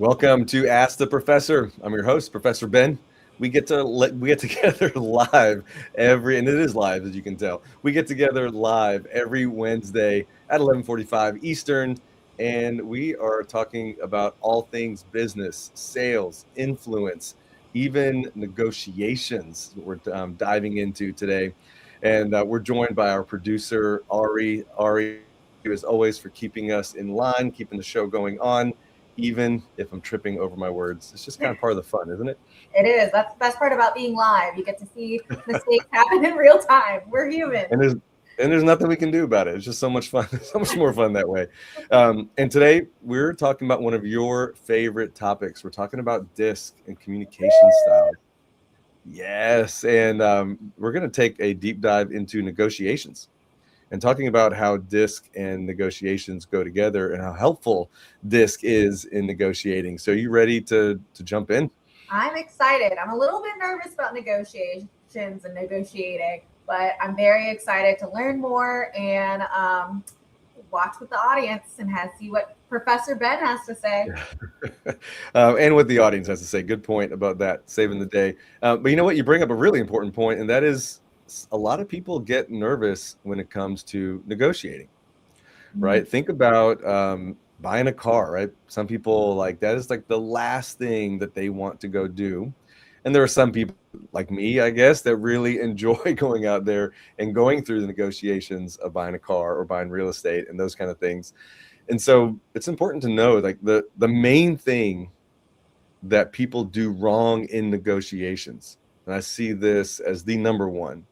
Welcome to Ask the Professor. I'm your host, Professor Ben. We get together live and it is live as you can tell. We get together live every Wednesday at 11:45 Eastern, and we are talking about all things business, sales, influence, even negotiations. We're diving into today, and we're joined by our producer Ari. Ari, as always, for keeping us in line, keeping the show going on even if I'm tripping over my words. It's just kind of part of the fun, isn't it? It is. That's the best part about being live. You get to see mistakes happen in real time. We're human. And there's nothing we can do about it. It's just so much fun, so much more fun that way. And today we're talking about one of your favorite topics. We're talking about DISC and communication style. Yes, and we're going to take a deep dive into negotiations and talking about how DISC and negotiations go together and how helpful DISC is in negotiating. So, you ready to jump in? I'm excited. I'm a little bit nervous about negotiations and negotiating, but I'm very excited to learn more and watch with the audience and see what Professor Ben has to say. And what the audience has to say. Good point about that, saving the day. But you know what? You bring up a really important point, and that is a lot of people get nervous when it comes to negotiating, right? Think about buying a car, right? Some people like that is like the last thing that they want to go do. And there are some people like me, I guess, that really enjoy going out there and going through the negotiations of buying a car or buying real estate and those kind of things. And so it's important to know like the main thing that people do wrong in negotiations. And I see this as the number one,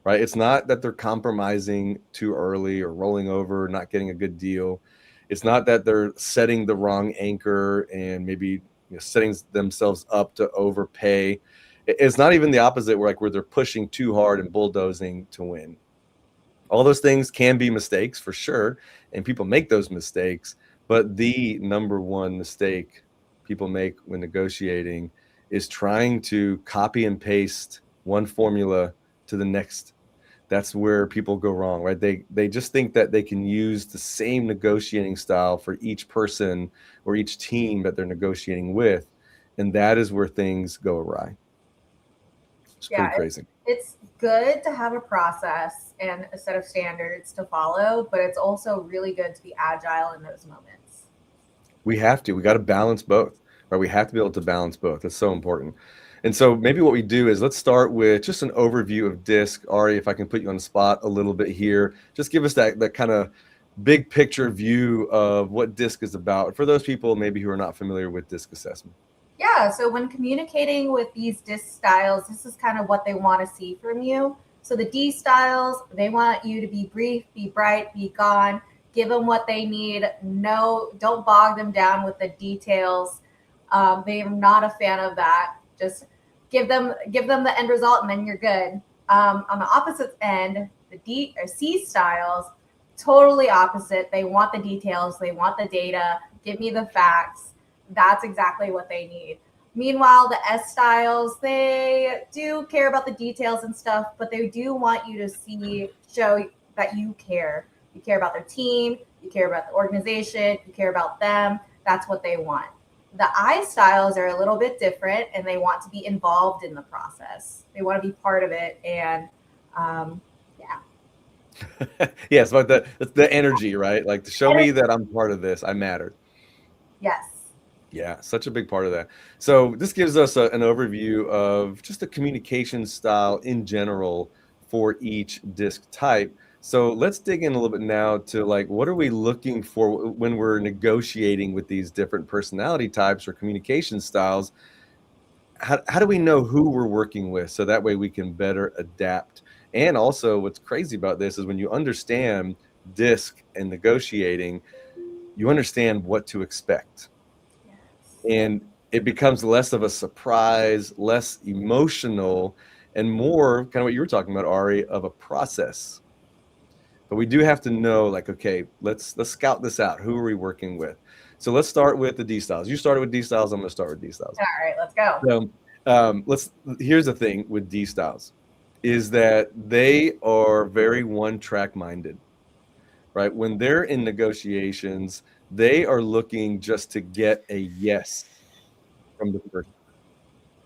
right? It's not that they're compromising too early or rolling over, not getting a good deal. It's not that they're setting the wrong anchor and maybe setting themselves up to overpay. It's not even the opposite, where they're pushing too hard and bulldozing to win. All those things can be mistakes for sure, and people make those mistakes. But the number one mistake people make when negotiating is trying to copy and paste one formula to the next. That's where people go wrong, right? They just think that they can use the same negotiating style for each person or each team that they're negotiating with, and that is where things go awry. It's pretty Yeah, crazy. it's good to have a process and a set of standards to follow, but it's also really good to be agile in those moments. We have to. We got to balance both, right? We have to be able to balance both. That's so important. And so maybe what we do is let's start with just an overview of DISC. Ari, if I can put you on the spot a little bit here, just give us that kind of big picture view of what DISC is about for those people maybe who are not familiar with DISC assessment. Yeah, so when communicating with these DISC styles, this is kind of what they want to see from you. So the D styles, they want you to be brief, be bright, be gone, give them what they need. No, don't bog them down with the details. They are not a fan of that. Just give them the end result, and then you're good. On the opposite end, the D or C styles, totally opposite. They want the details. They want the data. Give me the facts. That's exactly what they need. Meanwhile, the S styles, they do care about the details and stuff, but they do want you to show that you care. You care about their team, you care about the organization, you care about them. That's what they want. The I styles are a little bit different, and they want to be involved in the process. They want to be part of it, and yeah. Yes, but the energy, right? Like to show me that I'm part of this, I matter. Yes. Yeah, such a big part of that. So this gives us an overview of just the communication style in general for each DISC type. So let's dig in a little bit now to like, what are we looking for when we're negotiating with these different personality types or communication styles? How do we know who we're working with so that way we can better adapt? And also what's crazy about this is when you understand DISC and negotiating, you understand what to expect. And it becomes less of a surprise, less emotional, and more kind of what you were talking about, Ari, of a process. But we do have to know, like, okay, let's scout this out. Who are we working with? So let's start with the D styles. You started with D styles. I'm going to start with D styles. All right, let's go. Here's the thing with D styles is that they are very one-track minded, right? When they're in negotiations, they are looking just to get a yes from the first.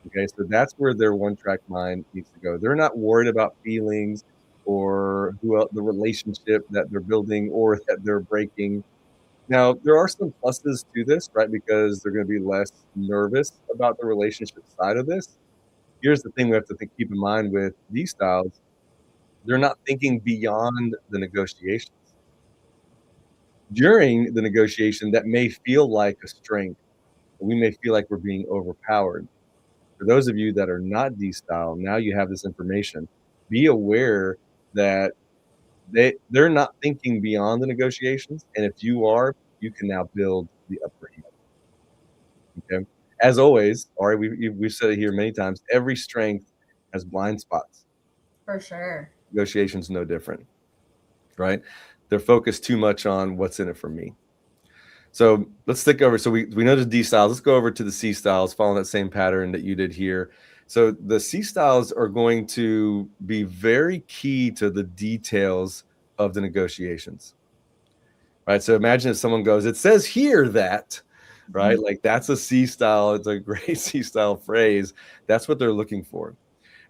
Okay, so that's where their one-track mind needs to go. They're not worried about feelings or who else, the relationship that they're building or that they're breaking. Now, there are some pluses to this, right? Because they're going to be less nervous about the relationship side of this. Here's the thing we have to keep in mind with these styles. They're not thinking beyond the negotiations. During the negotiation, that may feel like a strength. We may feel like we're being overpowered. For those of you that are not D-style, now you have this information. Be aware that they're not thinking beyond the negotiations, and if you are, you can now build the upper hand. Okay? As always, Ari, we've said it here many times, every strength has blind spots. For sure. Negotiation's no different, right? They're focused too much on what's in it for me. So let's stick over. So we know the D styles. Let's go over to the C styles, following that same pattern that you did here. So the C styles are going to be very key to the details of the negotiations, right? So imagine if someone goes, it says here that, right? Like that's a C style. It's a great C style phrase. That's what they're looking for.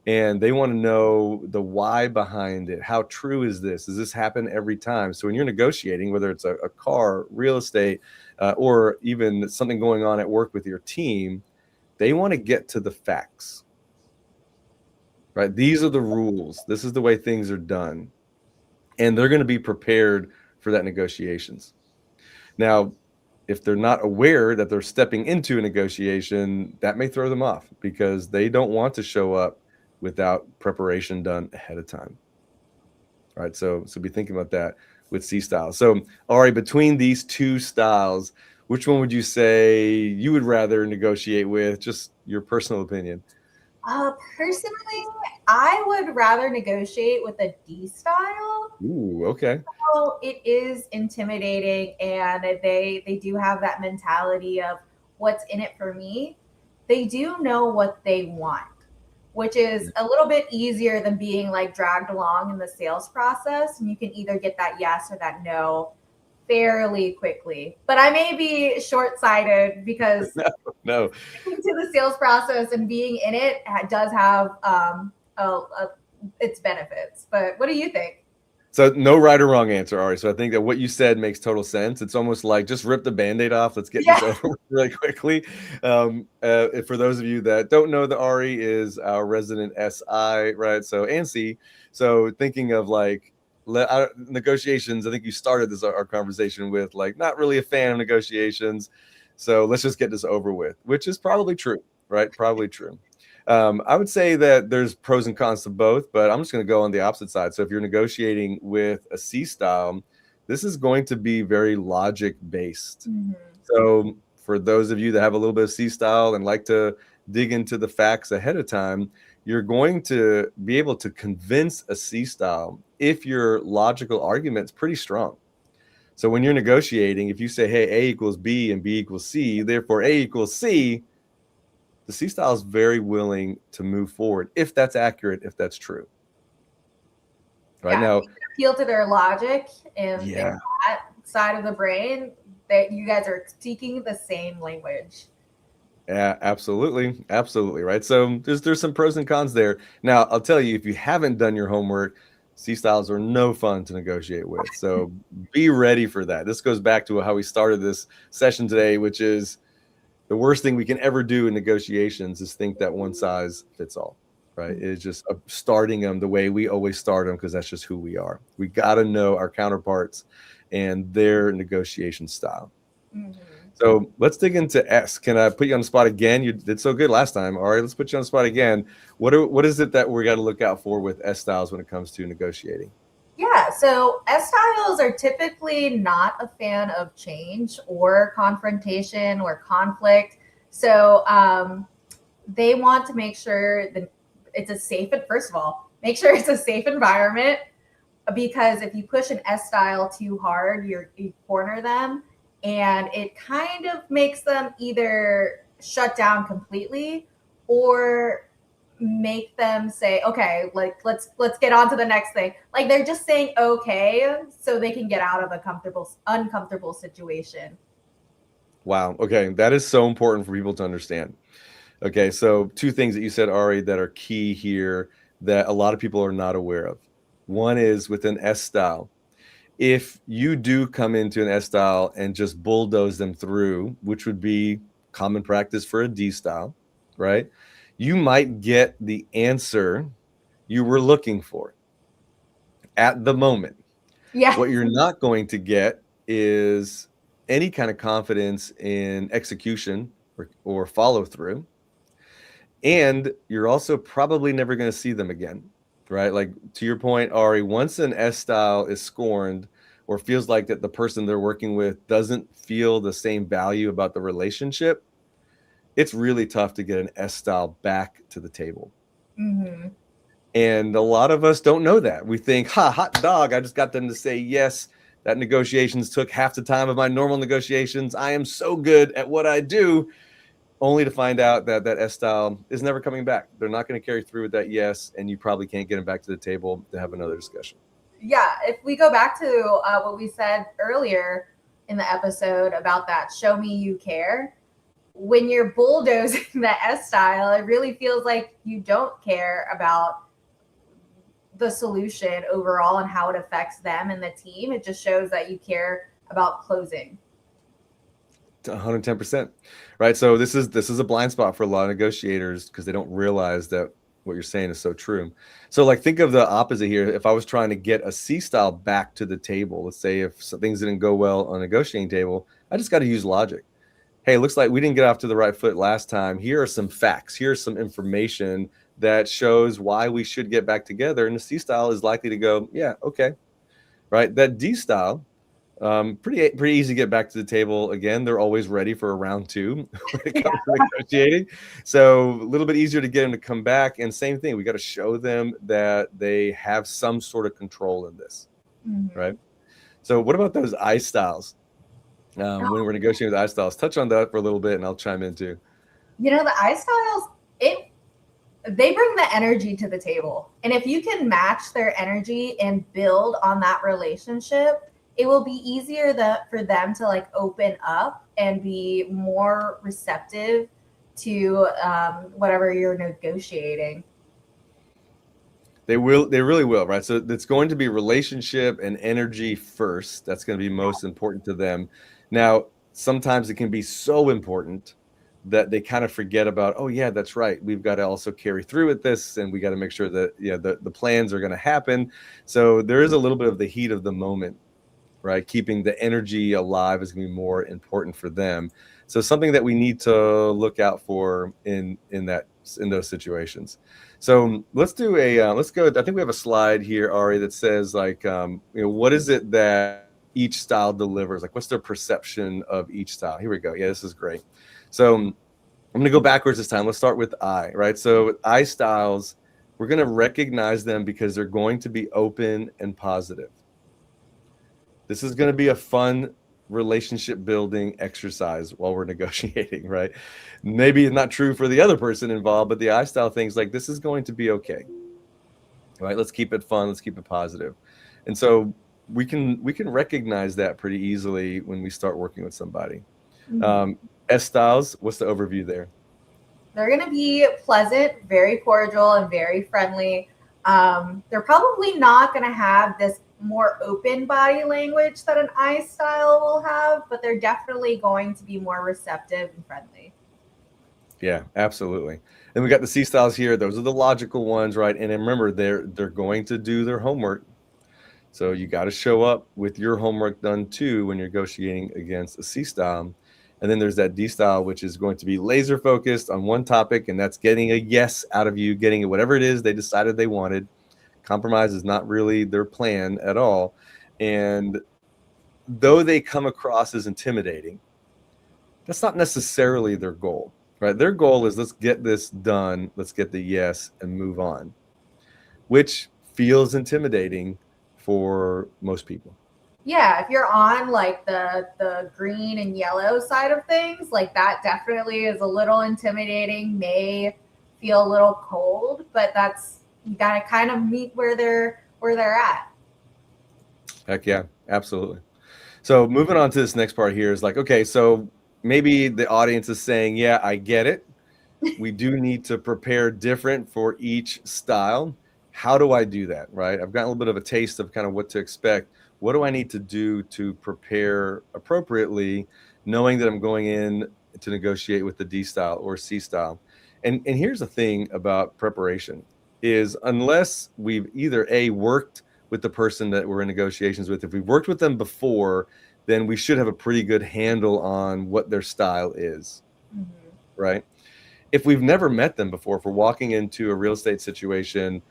And they want to know the why behind it. How true is this? Does this happen every time? So when you're negotiating, whether it's a car, real estate, or even something going on at work with your team, they want to get to the facts, right? These are the rules. This is the way things are done. And they're going to be prepared for that negotiations. Now, if they're not aware that they're stepping into a negotiation, that may throw them off because they don't want to show up without preparation done ahead of time. All right, so be thinking about that with C styles. So, Ari, between these two styles, which one would you say you would rather negotiate with? Just your personal opinion. Personally, I would rather negotiate with a D style. Ooh, okay. So it is intimidating, and they do have that mentality of what's in it for me. They do know what they want, which is a little bit easier than being like dragged along in the sales process. And you can either get that yes or that no fairly quickly. But I may be short-sighted because no. to the sales process and being in it does have its benefits. But what do you think? So no right or wrong answer, Ari. So I think that what you said makes total sense. It's almost like just rip the Band-Aid off. Let's get this over really quickly. For those of you that don't know, the Ari is our resident SI, right? So and C. So thinking of like negotiations, I think you started this our conversation with like not really a fan of negotiations. So let's just get this over with, which is probably true, right? Probably true. I would say that there's pros and cons to both, but I'm just going to go on the opposite side. So if you're negotiating with a C style, this is going to be very logic based. Mm-hmm. So for those of you that have a little bit of C style and like to dig into the facts ahead of time, you're going to be able to convince a C style if your logical argument's pretty strong. So when you're negotiating, if you say, hey, A equals B and B equals C, therefore A equals C, the C style is very willing to move forward if that's accurate, if that's true. Right now, appeal to their logic and that side of the brain that you guys are speaking the same language. Yeah, absolutely. Absolutely. Right. So there's some pros and cons there. Now, I'll tell you, if you haven't done your homework, C styles are no fun to negotiate with. So be ready for that. This goes back to how we started this session today, which is the worst thing we can ever do in negotiations is think that one size fits all, right? It's just starting them the way we always start them because that's just who we are. We got to know our counterparts and their negotiation style. Mm-hmm. So let's dig into S. Can I put you on the spot again? You did so good last time. All right, let's put you on the spot again. What is it that we got to look out for with S styles when it comes to negotiating? Yeah, so S styles are typically not a fan of change or confrontation or conflict. So they want to make sure that it's a safe, first of all, make sure it's a safe environment, because if you push an S style too hard, you corner them, and it kind of makes them either shut down completely or make them say, okay, like let's get on to the next thing. Like they're just saying okay so they can get out of a uncomfortable situation. Wow. Okay. That is so important for people to understand. Okay. So, two things that you said, Ari, that are key here that a lot of people are not aware of. One is with an S style. If you do come into an S style and just bulldoze them through, which would be common practice for a D style, right? You might get the answer you were looking for at the moment. Yeah. What you're not going to get is any kind of confidence in execution or follow through. And you're also probably never going to see them again, right? Like to your point, Ari, once an S style is scorned or feels like that the person they're working with doesn't feel the same value about the relationship, it's really tough to get an S style back to the table. Hmm. And a lot of us don't know that. We think, ha, hot dog, I just got them to say yes. That negotiations took half the time of my normal negotiations. I am so good at what I do, only to find out that that S style is never coming back. They're not going to carry through with that yes, and you probably can't get them back to the table to have another discussion. Yeah. If we go back to what we said earlier in the episode about that, show me you care. When you're bulldozing the S style, it really feels like you don't care about the solution overall and how it affects them and the team. It just shows that you care about closing. 110%. Right. So this is a blind spot for a lot of negotiators because they don't realize that what you're saying is so true. So like think of the opposite here. If I was trying to get a C style back to the table, let's say if things didn't go well on a negotiating table, I just got to use logic. Hey, looks like we didn't get off to the right foot last time. Here are some facts. Here's some information that shows why we should get back together. And the C style is likely to go, yeah, okay. Right. That D style, pretty easy to get back to the table. Again, they're always ready for a round two when it Yeah. comes to negotiating. So a little bit easier to get them to come back. And same thing, we got to show them that they have some sort of control in this, Mhm. right? So what about those I styles? When we're negotiating with I styles, touch on that for a little bit, and I'll chime in too. The I styles, it they bring the energy to the table. And if you can match their energy and build on that relationship, it will be easier for them to like open up and be more receptive to whatever you're negotiating. They will. They really will, right? So it's going to be relationship and energy first. That's going to be most important to them. Now, sometimes it can be so important that they kind of forget about, oh yeah, that's right. We've got to also carry through with this, and we got to make sure that the plans are going to happen. So there is a little bit of the heat of the moment, right? Keeping the energy alive is going to be more important for them. So something that we need to look out for in those situations. So let's go. I think we have a slide here, Ari, that says like what is it that each style delivers? Like what's their perception of each style? Here we go. Yeah, this is great. So I'm going to go backwards this time. Let's start with I, right? So with I styles, we're going to recognize them because they're going to be open and positive. This is going to be a fun relationship building exercise while we're negotiating, right? Maybe it's not true for the other person involved, but the I style things like this is going to be okay, right? Let's keep it fun. Let's keep it positive. And so we can recognize that pretty easily when we start working with somebody. Mhm. Um, S styles, what's the overview there? They're going to be pleasant, very cordial, and very friendly. They're probably not going to have this more open body language that an I style will have, but they're definitely going to be more receptive and friendly. Yeah, absolutely. And we got the C styles here. Those are the logical ones, right? And remember, they're going to do their homework. So you got to show up with your homework done too when you're negotiating against a C style. And then there's that D style, which is going to be laser focused on one topic, and that's getting a yes out of you, getting whatever it is they decided they wanted. Compromise is not really their plan at all. And though they come across as intimidating, that's not necessarily their goal, right? Their goal is let's get this done, let's get the yes and move on, which feels intimidating for most people. Yeah, if you're on like the green and yellow side of things, like that definitely is a little intimidating, may feel a little cold, but that's you got to kind of meet where they're at. Heck yeah, absolutely. So moving on to this next part here is like, okay, so maybe the audience is saying, yeah, I get it. We do need to prepare different for each style. How do I do that, right? I've gotten a little bit of a taste of kind of what to expect. What do I need to do to prepare appropriately, knowing that I'm going in to negotiate with the D style or C style? And here's the thing about preparation is unless we've either A, worked with the person that we're in negotiations with, if we've worked with them before, then we should have a pretty good handle on what their style is, right? If we've never met them before, if we're walking into a real estate situation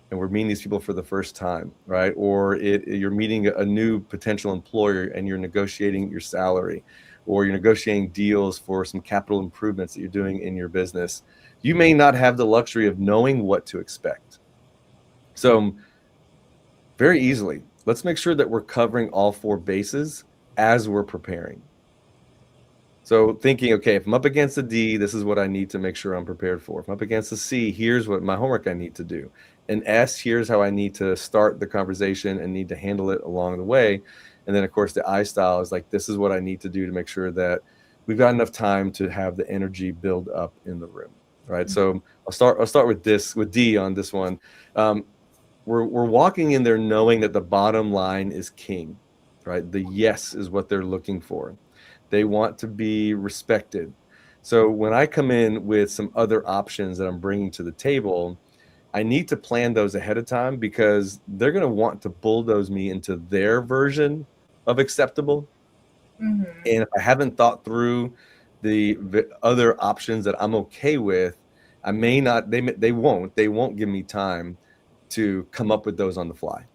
and we're meeting these people for the first time, right? Or you're meeting a new potential employer and you're negotiating your salary, or you're negotiating deals for some capital improvements that you're doing in your business, you may not have the luxury of knowing what to expect. So very easily, let's make sure that we're covering all four bases as we're preparing. So thinking, okay, if I'm up against a D, this is what I need to make sure I'm prepared for. If I'm up against a C, here's what my homework I need to do. An S, here's how I need to start the conversation and need to handle it along the way. And then, of course, the I style is like, this is what I need to do to make sure that we've got enough time to have the energy build up in the room, right? So I'll start with D on this one. We're walking in there knowing that the bottom line is king, right? The yes is what they're looking for. They want to be respected. So when I come in with some other options that I'm bringing to the table, I need to plan those ahead of time because they're going to want to bulldoze me into their version of acceptable. And if I haven't thought through the other options that I'm okay with, I may not, they won't give me time to come up with those on the fly,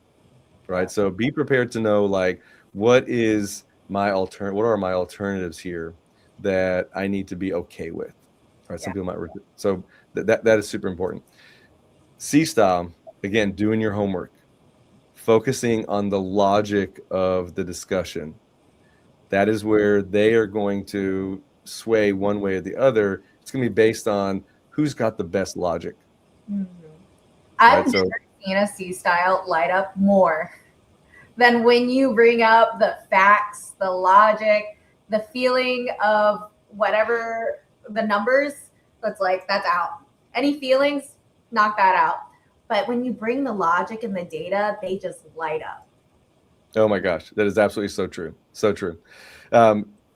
right? So be prepared to know, like, what are my alternatives here that I need to be okay with, right? Some people might, so that is super important. C style, again, doing your homework, focusing on the logic of the discussion. That is where they are going to sway one way or the other. It's going to be based on who's got the best logic. I've never seen a C style light up more than when you bring up the facts, the logic, the feeling of whatever the numbers. That's like, that's out. Any feelings, knock that out. But when you bring the logic and the data, they just light up. Oh my gosh, that is absolutely so true. So true.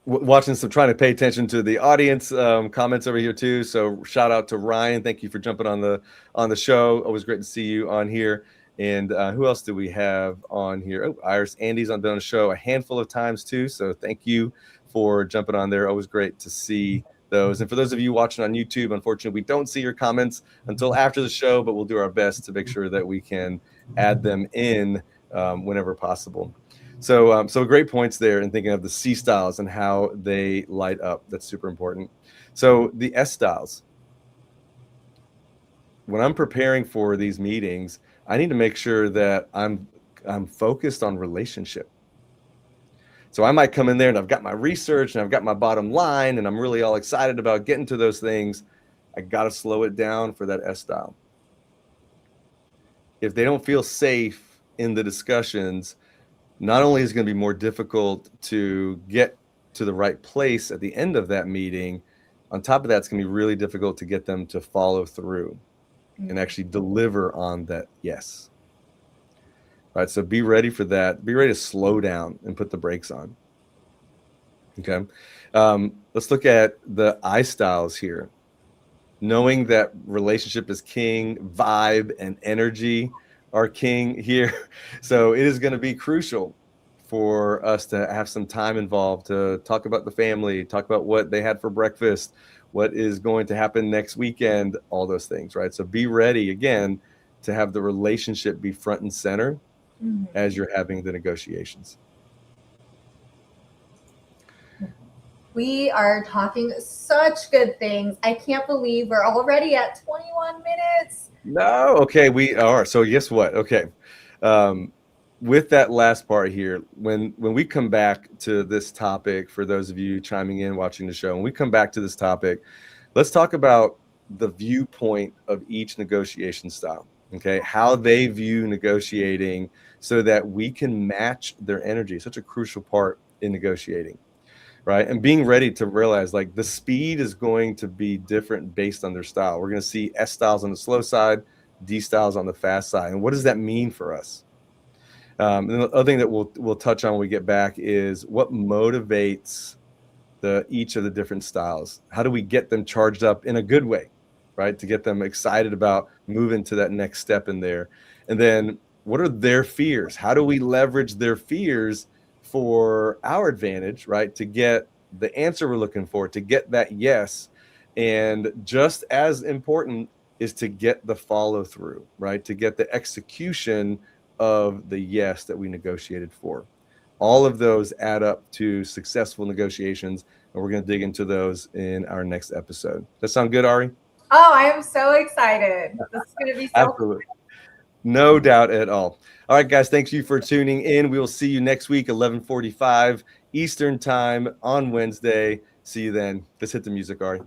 Watching some, trying to pay attention to the audience comments over here too. So shout out to Ryan. Thank you for jumping on the show. Always great to see you on here. And who else do we have on here? Oh, Iris Andy's been on the show a handful of times too. So thank you for jumping on there. Always great to see those. And for those of you watching on YouTube, unfortunately, we don't see your comments until after the show, but we'll do our best to make sure that we can add them in whenever possible. So great points there in thinking of the C styles and how they light up. That's super important. So the S styles. When I'm preparing for these meetings, I need to make sure that I'm focused on relationship. So I might come in there and I've got my research and I've got my bottom line and I'm really all excited about getting to those things. I got to slow it down for that S style. If they don't feel safe in the discussions, not only is it going to be more difficult to get to the right place at the end of that meeting, on top of that, it's going to be really difficult to get them to follow through and actually deliver on that yes. Right, so be ready for that. Be ready to slow down and put the brakes on. Okay, let's look at the I styles here. Knowing that relationship is king, vibe and energy are king here. So it is going to be crucial for us to have some time involved to talk about the family, talk about what they had for breakfast, what is going to happen next weekend, all those things, right? So be ready, again, to have the relationship be front and center as you're having the negotiations. We are talking such good things. I can't believe we're already at 21 minutes. No, okay, we are. So guess what? Okay. With that last part here, when we come back to this topic, for those of you chiming in, watching the show, when we come back to this topic, let's talk about the viewpoint of each negotiation style. Okay, how they view negotiating so that we can match their energy. Such a crucial part in negotiating. right? And being ready to realize like the speed is going to be different based on their style. We're going to see S styles on the slow side, D styles on the fast side. And what does that mean for us? And the other thing that we'll touch on when we get back is what motivates each of the different styles. How do we get them charged up in a good way, right? To get them excited about moving to that next step in there. And then what are their fears? How do we leverage their fears for our advantage, right? To get the answer we're looking for, to get that yes. And just as important is to get the follow through, right? To get the execution of the yes that we negotiated for. All of those add up to successful negotiations, and we're going to dig into those in our next episode. Does that sound good, Ari? Oh, I am so excited. This is going to be so Absolutely. No doubt at all. All right, guys, thanks you for tuning in. We will see you next week, 11:45 Eastern time on Wednesday. See you then. Let's hit the music, Ari.